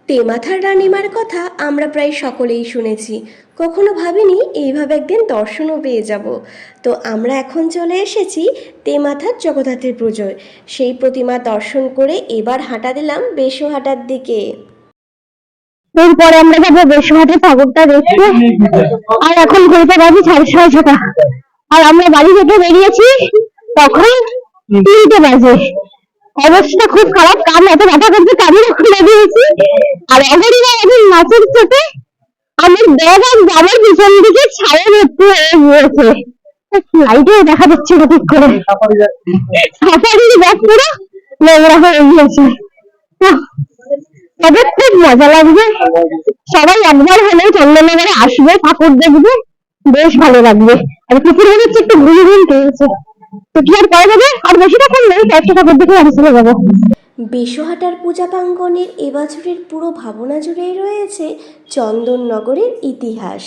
তেমাথার রানীমার কথা আমরা প্রায় সকলেই শুনেছি, কখনো ভাবিনি এইভাবে একদিন দর্শনও পেয়ে যাব। তো আমরা এখন চলে এসেছি তেমাথার জগদ্ধাত্রী পুজোয়। সেই প্রতিমা দর্শন করে এবার হাঁটা দিলাম বেশহাটার দিকে। এরপরে আমরা যাবো বেশহাটা ঠাকুরটা দেখতে। আর এখন ঘুরতে পারছি 6:30। আর আমরা বাড়ি থেকে বেরিয়েছি তখন 3টে বাজে। অবস্থা খুব খারাপ, কান এত ব্যথা করছে, কানে খুলে দিয়েছি। আর অগরিমা এখন মাছের চোটে আমার ব্যাগ আর জামার পিছন দিকে ছায়া ভর্তি হয়ে গিয়েছে। লাইটেও দেখা যাচ্ছে না ঠিক করে, সাফারির ব্যাগ পুরো নোংরা হয়ে গিয়েছে। তবে খুব মজা লাগবে, সবাই একবার হলেও চন্দননগরে আসবে, ঠাকুর দেখবে, বেশ ভালো লাগবে। আর পুকুর মনে হচ্ছে একটু ঘুরে ঘুরে পেয়েছে। তো কি আর করা যাবে, আর বেশি টাকা নেই, একটা ঠাকুর দেখে বাড়ি চলে যাবো। বেশহাটার পূজা প্রাঙ্গণের এবছরের পুরো ভাবনা জুড়েই রয়েছে চন্দননগরের ইতিহাস।